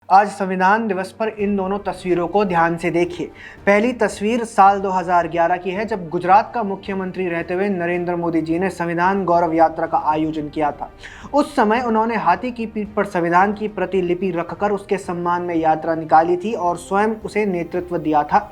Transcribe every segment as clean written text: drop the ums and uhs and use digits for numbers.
आज संविधान दिवस पर इन दोनों तस्वीरों को ध्यान से देखिए। पहली तस्वीर साल 2011 की है, जब गुजरात का मुख्यमंत्री रहते हुए नरेंद्र मोदी जी ने संविधान गौरव यात्रा का आयोजन किया था। उस समय उन्होंने हाथी की पीठ पर संविधान की प्रतिलिपि रखकर उसके सम्मान में यात्रा निकाली थी और स्वयं उसे नेतृत्व दिया था।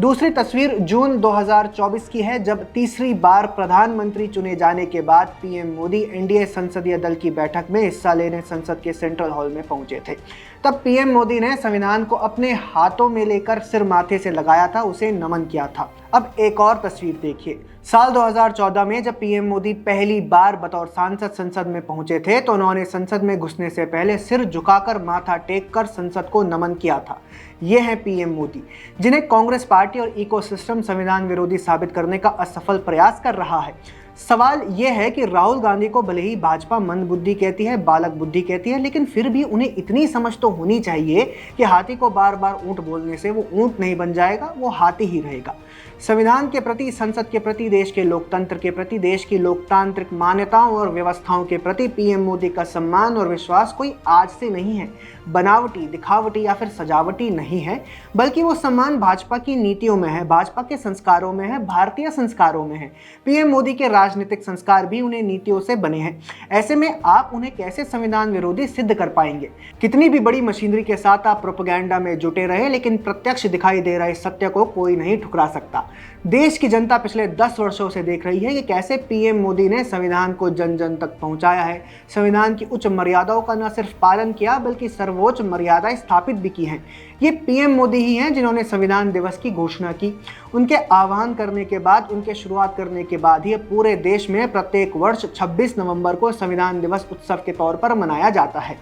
दूसरी तस्वीर जून 2024 की है, जब तीसरी बार प्रधानमंत्री चुने जाने के बाद पीएम मोदी एनडीए संसदीय दल की बैठक में हिस्सा लेने संसद के सेंट्रल हॉल में पहुंचे थे। तब पीएम मोदी ने संविधान को अपने हाथों में लेकर सिर माथे से लगाया था, उसे नमन किया था। अब एक और तस्वीर देखिए। साल 2014 में जब पीएम मोदी पहली बार बतौर सांसद संसद में पहुंचे थे तो उन्होंने संसद में घुसने से पहले सिर झुकाकर माथा टेक कर संसद को नमन किया था। ये हैं पीएम मोदी, जिन्हें कांग्रेस पार्टी और इकोसिस्टम संविधान विरोधी साबित करने का असफल प्रयास कर रहा है। सवाल यह है कि राहुल गांधी को भले ही भाजपा मंद बुद्धि कहती है, बालक बुद्धि कहती है, लेकिन फिर भी उन्हें इतनी समझ तो होनी चाहिए कि हाथी को बार बार ऊंट बोलने से वो ऊंट नहीं बन जाएगा, वो हाथी ही रहेगा। संविधान के प्रति, संसद के प्रति, देश के लोकतंत्र के प्रति, देश की लोकतांत्रिक मान्यताओं और व्यवस्थाओं के प्रति पीएम मोदी का सम्मान और विश्वास कोई आज से नहीं है, बनावटी, दिखावटी या फिर सजावटी नहीं है, बल्कि वो सम्मान भाजपा की नीतियों में है, भाजपा के संस्कारों में है, भारतीय संस्कारों में है। पीएम मोदी के राजनीतिक संस्कार भी उन्हें नीतियों से बने हैं। ऐसे में आप उन्हें कैसे संविधान विरोधी सिद्ध कर पाएंगे? कितनी भी बड़ी मशीनरी के साथ आप प्रोपेगेंडा में जुटे रहे, लेकिन प्रत्यक्ष दिखाई दे रहे सत्य को कोई नहीं ठुकरा सकता। देश की जनता पिछले 10 वर्षों से देख रही है कि कैसे पीएम मोदी ने संविधान को जन जन तक पहुंचाया है। संविधान की उच्च मर्यादाओं का न सिर्फ पालन किया, बल्कि सर्वोच्च मर्यादाएं स्थापित भी की हैं। ये पीएम मोदी ही हैं जिन्होंने संविधान दिवस की घोषणा की। उनके आह्वान करने के बाद, उनके शुरुआत करने के बाद ही पूरे देश में प्रत्येक वर्ष 26 नवंबर को संविधान दिवस उत्सव के तौर पर मनाया जाता है।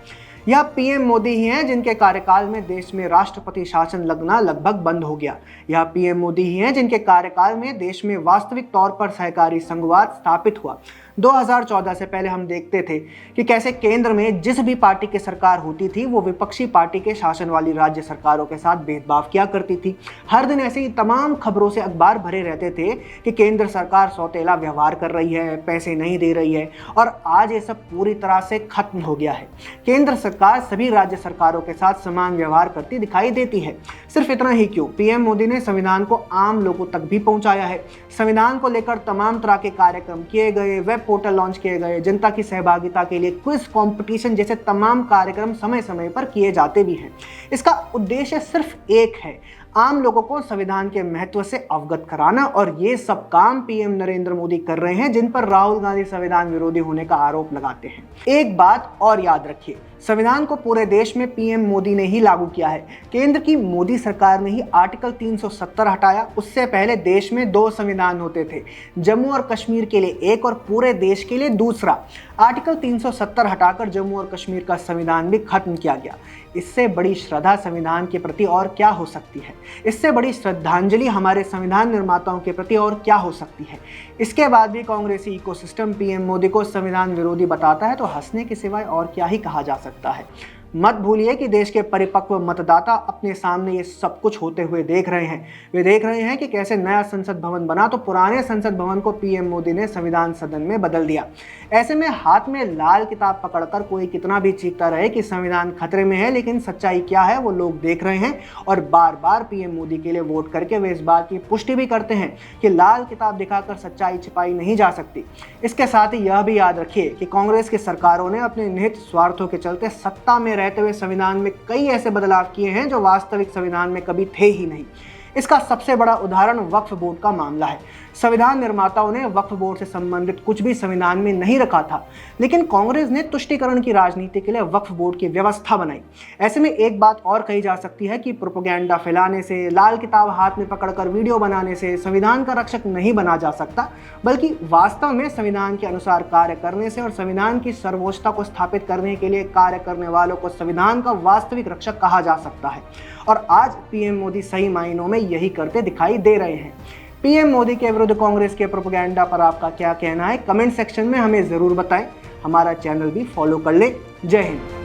यह पीएम मोदी ही हैं जिनके कार्यकाल में देश में राष्ट्रपति शासन लगना लगभग बंद हो गया। यह पीएम मोदी ही हैं जिनके कार्यकाल में देश में वास्तविक तौर पर सहकारी संघवाद स्थापित हुआ। 2014 से पहले हम देखते थे कि कैसे केंद्र में जिस भी पार्टी की सरकार होती थी वो विपक्षी पार्टी के शासन वाली राज्य सरकारों के साथ भेदभाव किया करती थी। हर दिन ऐसे ही तमाम खबरों से अखबार भरे रहते थे कि केंद्र सरकार सौतेला व्यवहार कर रही है, पैसे नहीं दे रही है, और आज ये सब पूरी तरह से खत्म हो गया है। केंद्र सरकार सभी राज्य सरकारों के साथ समान व्यवहार करती दिखाई देती है। सिर्फ इतना ही क्यों, पीएम मोदी ने संविधान को आम लोगों तक भी पहुंचाया है। संविधान को लेकर तमाम तरह के कार्यक्रम किए गए, वेब पोर्टल लॉन्च किए गए, जनता की सहभागिता के लिए क्विज कंपटीशन जैसे तमाम कार्यक्रम समय समय पर किए जाते भी हैं। इसका उद्देश्य सिर्फ एक है, आम लोगों को संविधान के महत्व से अवगत कराना, और ये सब काम पीएम नरेंद्र मोदी कर रहे हैं, जिन पर राहुल गांधी संविधान विरोधी होने का आरोप लगाते हैं। एक बात और याद रखिए, संविधान को पूरे देश में पीएम मोदी ने ही लागू किया है। केंद्र की मोदी सरकार ने ही आर्टिकल 370 हटाया। उससे पहले देश में 2 संविधान होते थे, जम्मू और कश्मीर के लिए एक और पूरे देश के लिए दूसरा। आर्टिकल 370 हटाकर जम्मू और कश्मीर का संविधान भी खत्म किया गया। इससे बड़ी श्रद्धा संविधान के प्रति और क्या हो सकती है? इससे बड़ी श्रद्धांजलि हमारे संविधान निर्माताओं के प्रति और क्या हो सकती है? इसके बाद भी कांग्रेसी इकोसिस्टम पीएम मोदी को संविधान विरोधी बताता है तो हंसने के सिवाय और क्या ही कहा जा सकता है। मत भूलिए कि देश के परिपक्व मतदाता अपने सामने ये सब कुछ होते हुए देख रहे हैं। वे देख रहे हैं कि कैसे नया संसद भवन बना तो पुराने संसद भवन को पीएम मोदी ने संविधान सदन में बदल दिया। ऐसे में हाथ में लाल किताब पकड़कर कोई कितना भी चीखता रहे कि संविधान खतरे में है, लेकिन सच्चाई क्या है वो लोग देख रहे हैं, और बार बार पीएम मोदी के लिए वोट करके वे इस बात की पुष्टि भी करते हैं कि लाल किताब दिखाकर सच्चाई छिपाई नहीं जा सकती। इसके साथ ही यह भी याद रखिए कि कांग्रेस की सरकारों ने अपने निहित स्वार्थों के चलते सत्ता में रहते हुए संविधान में कई ऐसे बदलाव किए हैं जो वास्तविक संविधान में कभी थे ही नहीं। इसका सबसे बड़ा उदाहरण वक्फ बोर्ड का मामला है। संविधान निर्माताओं ने वक्फ बोर्ड से संबंधित कुछ भी संविधान में नहीं रखा था, लेकिन कांग्रेस ने तुष्टीकरण की राजनीति के लिए वक्फ बोर्ड की व्यवस्था बनाई। ऐसे में एक बात और कही जा सकती है कि प्रोपेगेंडा फैलाने से, लाल किताब हाथ में पकड़कर वीडियो बनाने से संविधान का रक्षक नहीं बना जा सकता, बल्कि वास्तव में संविधान के अनुसार कार्य करने से और संविधान की सर्वोच्चता को स्थापित करने के लिए कार्य करने वालों को संविधान का वास्तविक रक्षक कहा जा सकता है। और आज पीएम मोदी सही मायनों में यही करते दिखाई दे रहे हैं। पीएम मोदी के विरुद्ध कांग्रेस के प्रोपेगेंडा पर आपका क्या कहना है? कमेंट सेक्शन में हमें जरूर बताएं। हमारा चैनल भी फॉलो कर लें। जय हिंद।